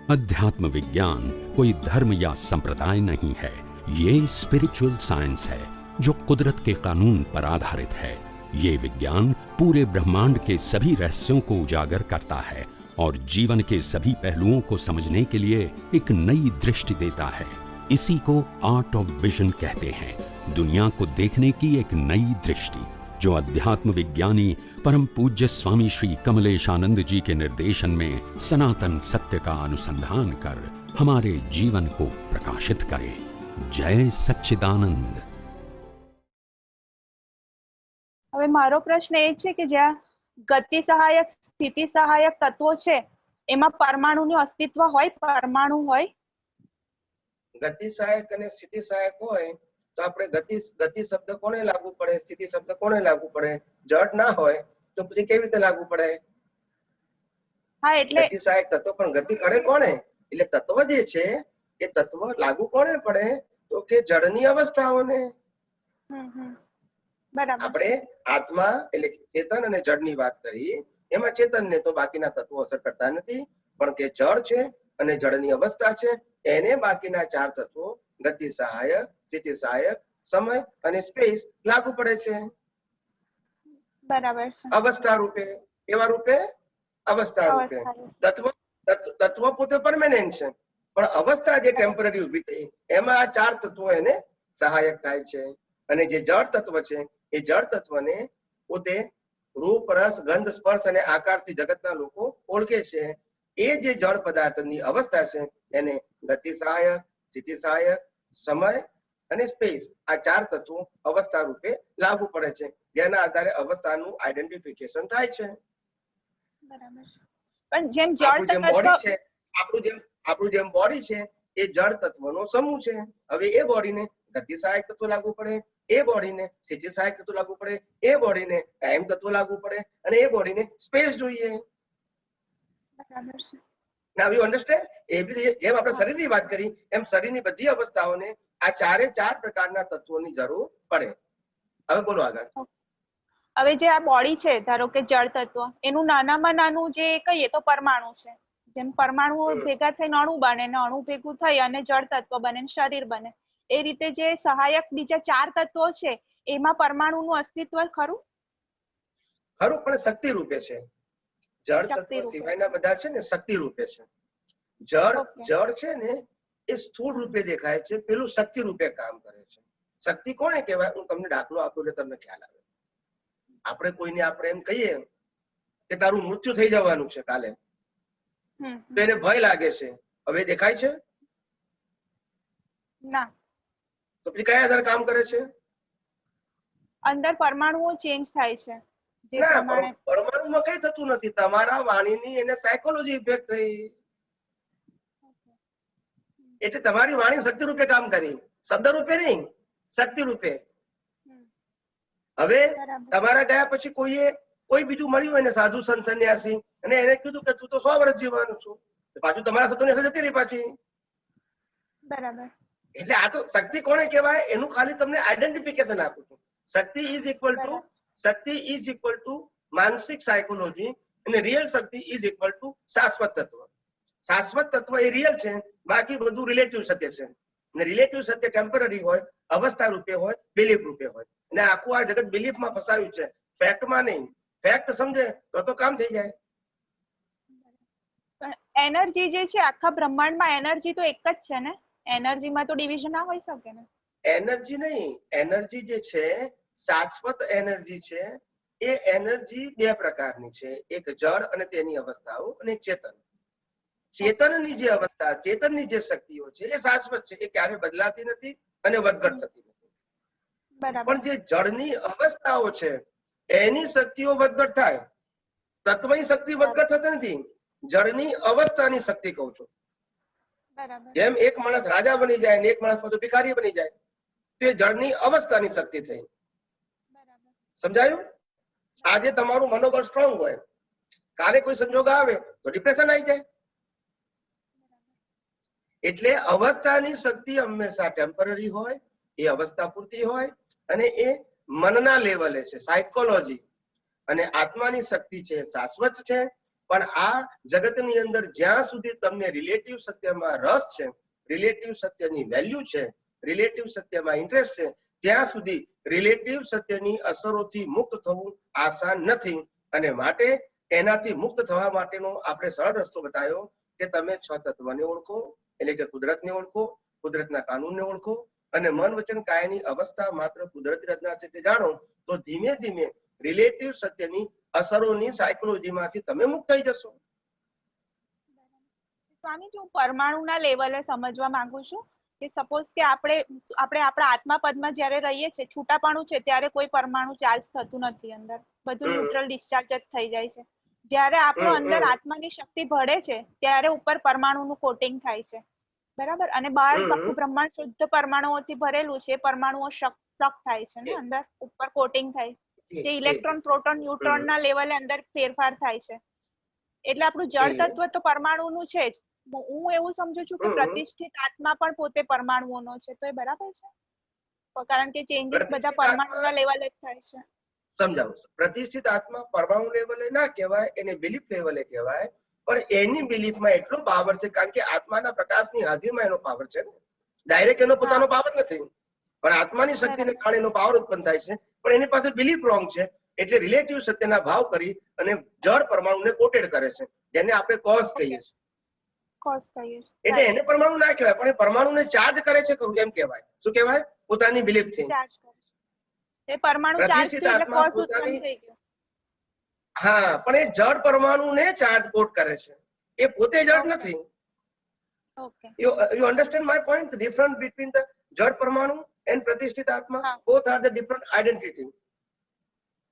अध्यात्म विज्ञान कोई धर्म या संप्रदाय नहीं है, ये स्पिरिचुअल साइंस है जो कुदरत के कानून पर आधारित है। ये विज्ञान पूरे ब्रह्मांड के सभी रहस्यों को उजागर करता है और जीवन के सभी पहलुओं को समझने के लिए एक नई दृष्टि देता है। इसी को आर्ट ऑफ विजन कहते हैं, दुनिया को देखने की एक नई दृष्टि, जो अध्यात्म विज्ञानी परम पूज्य स्वामी श्री कमलेशानंद जी के निर्देशन में सनातन सत्य का अनुसंधान कर हमारे जीवन को प्रकाशित करे। जय सच्चिदानंद। હવે મારો પ્રશ્ન એ છે કે જ્યાં ગતિ સહાયક સ્થિતિ સહાયક તત્વો છે એમાં પરમાણુનું અસ્તિત્વ હોય, પરમાણુ હોય? ગતિ સહાયક અને સ્થિતિ સહાયક હોય તો આપણે ગતિ શબ્દ કોને લાગુ પડે, સ્થિતિ શબ્દ કોને લાગુ પડે? જડ ના હોય તો પછી કેવી રીતે લાગુ પડે? હા, એટલે ગતિ સહાયક તત્વ પણ ગતિ કરે કોને? એટલે તત્વ જે છે એ તત્વ લાગુ કોને પડે? તો કે જડની અવસ્થાઓને. બરાબર. આપણે આત્મા એટલે ચેતન અને જડની વાત કરી, એમાં ચેતનને તો બાકીના તત્વો અસર કરતા નથી, પણ કે જડ છે અને જડની અવસ્થા છે એને બાકીના ચાર તત્વો ગતિ સહાયક, સ્થિતિ સહાયક, સમય અને સ્પેસ લાગુ પડે છે. બરાબર છે. અવસ્થા રૂપે, એવા રૂપે અવસ્થા રૂપે. તત્વ પોતે પરમેનન્ટ છે, પણ અવસ્થા જે ટેમ્પરરી ઉભી થઈ એમાં આ ચાર તત્વો એને સહાયક થાય છે. અને જે જળ તત્વ છે એ જળ તત્વને પોતે રૂપ, રસ, ગંધ, સ્પર્શ અને આકારથી જગતના લોકો ઓળખે છે. એ જે જળ પદાર્થની અવસ્થા છે એને ગતિ સહાયક, સ્થિતિ સહાયક, સમય અને સ્પેસ આ ચાર તત્વો અવસ્થા રૂપે લાગુ પડે છે, જેના આધારે અવસ્થાનું આઈડેન્ટિફિકેશન થાય છે. બરાબર છે. પણ જેમ જળ આપણું જેમ બોડી છે એ જળ તત્વનો સમૂહ છે. હવે એ બોડીને ગતિ સહાયક તત્વ લાગુ પડે, એ બોડીને સ્થિતિ સહાયક તત્વ લાગુ પડે, એ બોડીને ટાઈમ તત્વ લાગુ પડે અને એ બોડીને સ્પેસ જોઈએ. બરાબર છે. Now you understand? જેમ આપણે શરીરની વાત કરી એમ શરીરની બધી અવસ્થાઓને આ ચારે ચાર પ્રકારના તત્વોની જરૂર પડે. હવે બોલો આગળ. હવે જે આ બોડી છે, ધારો કે જળ તત્વ, એનું નાનામાં નાનું જે કહીએ તો પરમાણુ છે. જેમ પરમાણુ ભેગા થઈને અણુ બને ને અણુ ભેગું થઈ અને જળ તત્વ બને ને શરીર બને, એ રીતે જે સહાયક બીજા ચાર તત્વો છે એમાં પરમાણુનું અસ્તિત્વ ખરું? ખરું, પણ શક્તિ રૂપે છે. જળ તત્વ સિવાયના બધા છે ને શક્તિ રૂપે છે. જળ છે ને એ સ્થૂળ રૂપે દેખાય છે, પેલું શક્તિ રૂપે કામ કરે છે. શક્તિ કોને કહેવાય? હું તમને દાખલો આપું એટલે તમને ખ્યાલ આવે. આપણે કોઈને આપણે એમ કહીએ કે તારું મૃત્યુ થઈ જવાનું છે કાલે, તો એને ભય લાગે છે. હવે દેખાય છે ના, તો પછી કયા આધારે કામ કરે છે? અંદર પરમાણુઓ ચેન્જ થાય છે. પરમાણુમાં કઈ થતું નથી, તમારા વાણીની એને સાયકોલોજી ઇફેક્ટ થઈ. એટલે તમારી વાણી શક્તિ રૂપે કામ કરી, શબ્દ રૂપે નહીં, શક્તિ રૂપે. હવે તમારા ગયા પછી કોઈ બીજું મળ્યું હોય ને સાધુ સંત સંન્યાસી, અને એને કીધું કે તું તો 100 વર્ષ જીવવાનું છું, પાછું તમારા શબ્દોની અસર જતી રહી પાછી. બરાબર. એટલે આ તો શક્તિ કોને કહેવાય એનું ખાલી તમને આઈડેન્ટિફિકેશન આપું છું. શક્તિ ઇઝ ઇક્વલ ટુ માનસિક સાયકોલોજી અને real Shakti is equal to શાશ્વત તત્વ. શાશ્વત તત્વ એ રિયલ છે, બાકી બધું રિલેટિવ સત્ય છે. અને રિલેટિવ સત્ય ટેમ્પરરી હોય, અવસ્થા રૂપે હોય, બિલીફ રૂપે હોય. અને આખું આ જગત બિલીફમાં ફસાયું છે, ફેક્ટમાં નહીં. ફેક્ટ સમજે તો કામ થઈ જાય. એનર્જી જે છે આખા બ્રહ્માંડમાં, એનર્જી તો એક જ છે ને? એનર્જીમાં તો ડિવિઝન ના હોઈ શકે ને? એનર્જી નહીં, એનર્જી જે છે શાશ્વત એનર્જી છે. એ એનર્જી બે પ્રકારની છે, એક જળ અને તેની અવસ્થાઓ અને એક ચેતન. ચેતનની જે અવસ્થા, ચેતનની જે શક્તિઓ છે એ શાશ્વત છે, એ ક્યારે બદલાતી નથી અને વધઘટ થતી નથી. પણ જે જળની અવસ્થાઓ છે એની શક્તિઓ વધઘટ થાય. તત્વની શક્તિ વધઘટ થતી નથી, જળની અવસ્થાની શક્તિ કહું છું. જેમ એક માણસ રાજા બની જાય ને એક માણસ બધું ભિખારી બની જાય, તે જળની અવસ્થાની શક્તિ થઈ. સમજાયું? આજે તમારું મનોબળ સ્ટ્રોંગ હોય, કાલે કોઈ સંજોગ આવે તો ડિપ્રેશન આવી જાય. એટલે અવસ્થાની શક્તિ હંમેશા ટેમ્પરરી હોય, એ અવસ્થા પૂરતી હોય અને એ મનના લેવલે છે, સાયકોલોજી. અને આત્માની શક્તિ છે શાશ્વત છે, પણ આ જગતની અંદર જ્યાં સુધી તમને રિલેટિવ સત્યમાં રસ છે, રિલેટિવ સત્યની વેલ્યુ છે, રિલેટિવ સત્યમાં ઇન્ટરેસ્ટ છે, ત્યાં સુધી રિલેટિવ સત્યની અસરોથી મુક્ત થવું આસાન નથી. અને માટે એનાથી મુક્ત થવા માટેનો આપણે સરળ રસ્તો બતાવ્યો કે તમે 6 તત્વને ઓળખો, એટલે કે કુદરતને ઓળખો, કુદરતના કાનૂનને ઓળખો અને મન વચન કાયાની અવસ્થા માત્ર કુદરતી રચના છે તે જાણો, તો ધીમે ધીમે રિલેટિવ સત્યની અસરોની સાયકોલોજીમાંથી તમે મુક્ત થઈ જશો. સ્વામીજી, હું પરમાણુના લેવલે સમજવા માંગુ છું કે સપોઝ કે આપણે આપણા આત્મા પદમાં જ્યારે રહીએ છીએ, છૂટાપણું છે ત્યારે કોઈ પરમાણુ ચાર્જ થતું નથી, અંદર બધું ન્યુટ્રલ ડિસ્ચાર્જ જ થઈ જાય છે. જ્યારે આપણો અંદર આત્માની શક્તિ ભળે છે ત્યારે ઉપર પરમાણુનું કોટિંગ થાય છે, બરાબર? અને બહાર આખું બ્રહ્માંડ શુદ્ધ પરમાણુઓથી ભરેલું છે, પરમાણુઓ શક થાય છે ને, અંદર ઉપર કોટિંગ થાય છે, ઇલેક્ટ્રોન, પ્રોટોન, ન્યુટ્રોન ના લેવલે અંદર ફેરફાર થાય છે. એટલે આપણું જળ તત્વ તો પરમાણુનું છે જ. હું એવું સમજુ છું કે પ્રતિષ્ઠિત આત્મા પણ પોતે પરમાણુઓનો છે, તો એ બરાબર છે? કારણ કે ચેન્જીસ બધા પરમાણુના લેવલે જ થાય છે. સમજાવું. પ્રતિષ્ઠિત આત્મા પરમાણુ લેવલે ના કહેવાય, એને બિલીફ લેવલે કહેવાય, પણ એની બિલીફમાં એટલો પાવર છે કારણ કે આત્માના પ્રકાશની હાજરીમાં એનો પાવર છે. ડાયરેક્ટ એનો પોતાનો પાવર નથી, પણ આત્માની શક્તિને કારણે એનો પાવર ઉત્પન્ન થાય છે. પણ એની પાસે બિલીફ રોંગ છે, એટલે રિલેટિવ સત્યના ભાવ કરી અને જળ પરમાણુને કોટેડ કરે છે, જેને આપણે કોઝ કહીએ છીએ. એટલે એને પરમાણુ ના કહેવાય, પણ એ પરમાણુને ચાર્જ કરે છે ખરું, એમ કહેવાય. શું કહેવાય? પોતાની બિલીફ થી. એ પરમાણુ ચાર્જ થયો એટલે કોઝ ઉત્પન્ન થઈ ગયો. હા, પણ એ જળ પરમાણુને ચાર્જ કોટ કરે છે, એ પોતે જળ નથી. Okay. You understand my point? The difference between the જળ પરમાણુ and પ્રતિષ્ઠિત આત્મા, both are the different identity.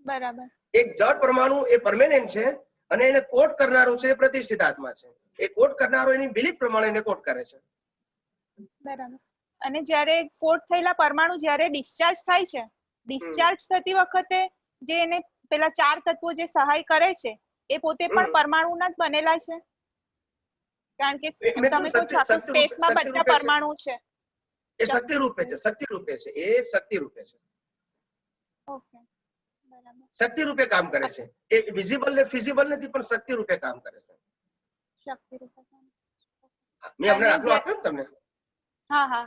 બરાબર. એક જળ પરમાણુ એ પરમેનન્ટ છે અને એને કોટ કરનારો છે એ પ્રતિષ્ઠિત આત્મા છે. એ કોટ કરનારો એની બિલીફ પ્રમાણે એને કોટ કરે છે. બરાબર. અને જ્યારે કોટ થયેલા પરમાણુ જ્યારે ડિસ્ચાર્જ થાય છે, ડિસ્ચાર્જ થતી વખતે જે એને પેલા 4 તત્વો જે સહાય કરે છે એ પોતે પણ પરમાણુના જ બનેલા છે? કારણ કે તમે કહો છો સ્પેસમાં બધા પરમાણુ છે. એ શક્તિ રૂપે છે, શક્તિ રૂપે છે, એ શક્તિ રૂપે છે. ઓકે, બરાબર. શક્તિ રૂપે કામ કરે છે. એ વિઝિબલ ને ફિઝિબલ નથી, પણ શક્તિ રૂપે કામ કરે છે. શક્તિ રૂપે કામ. મેં હમણાં આટલું આપ્યું ને તમને. હા.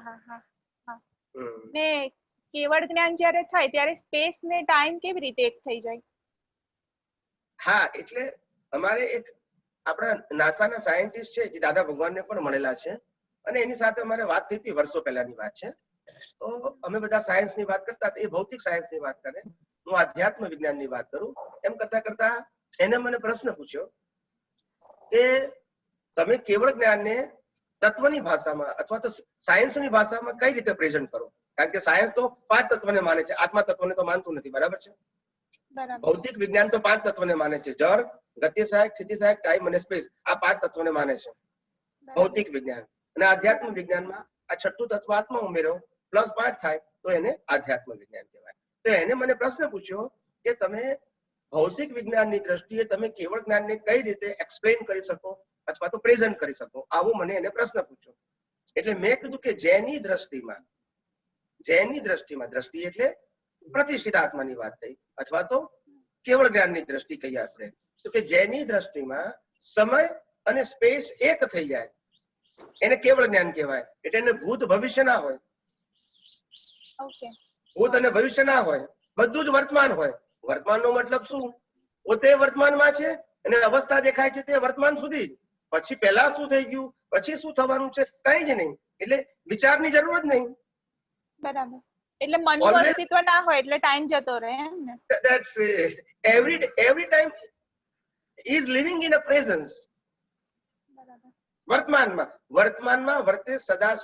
ને કેવળ જ્ઞાન જ્યારે થાય ત્યારે સ્પેસ ને ટાઈમ કેવી રીતે એક થઈ જાય? હા, એટલે અમારે એક આપણા નાસાના સાયન્ટિસ્ટ છે જે દાદા ભગવાનને પણ મળેલા છે, અને એની સાથે અમારે વાત થઈ હતી, વર્ષો પહેલાની વાત છે. તો અમે બધા સાયન્સની વાત કરતા, એ ભૌતિક સાયન્સની વાત કરે, હું આધ્યાત્મ વિજ્ઞાનની વાત કરું. એમ કરતા કરતા એને મને પ્રશ્ન પૂછ્યો કે તમે કેવળ જ્ઞાનને તત્વની ભાષામાં અથવા તો સાયન્સની ભાષામાં કઈ રીતે પ્રેઝન્ટ કરો? કારણ કે સાયન્સ તો 5 તત્વને માને છે, આત્મા તત્વને તો માનતું નથી, બરાબર છે? ભૌતિક વિજ્ઞાન તો 5 તત્વને માને છે, જળ, ગતિ સહાયક, સ્થિતિ સહાયક, ટાઈમ અને સ્પેસ. આ 5 તત્વોને માને છે ભૌતિક વિજ્ઞાન. અને આધ્યાત્મ વિજ્ઞાનમાં આ 6થું તત્વ આત્મા ઉમેરો પ્લસ 5 થાય તો એને આધ્યાત્મ વિજ્ઞાન કહેવાય. તો એને મને પ્રશ્ન પૂછ્યો કે તમે ભૌતિક વિજ્ઞાનની દ્રષ્ટિએ તમે કેવળ જ્ઞાનને કઈ રીતે એક્સપ્લેન કરી શકો અથવા તો પ્રેઝન્ટ કરી શકો, આવો મને એને પ્રશ્ન પૂછ્યો. એટલે મેં કીધું કે જેની દ્રષ્ટિમાં દ્રષ્ટિ એટલે પ્રતિષ્ઠિત આત્માની વાત થઈ, અથવા તો કેવળ જ્ઞાનની દ્રષ્ટિ કહીએ આપણે, તો કે જેની દ્રષ્ટિમાં સમય અને સ્પેસ એક થઈ જાય એને કેવળ જ્ઞાન કહેવાય. એટલે એને ભૂત ભવિષ્ય ના હોય. ભૂત અને ભવિષ્ય ના હોય, બધું જ વર્તમાન હોય. વર્તમાનનો મતલબ શું? પોતે વર્તમાનમાં છે અને અવસ્થા દેખાય છે તે વર્તમાન સુધી જ. પછી પહેલા શું થઈ ગયું, પછી શું થવાનું છે, કઈ જ નહીં. એટલે વિચારની જરૂર જ નહીં. બરાબર. એટલે મનનું અસ્તિત્વ ના હોય એટલે ટાઈમ જતો રહે એમ ને? That's it. Every time is living in a presence. વર્તમાનમાં વર્તે સદા.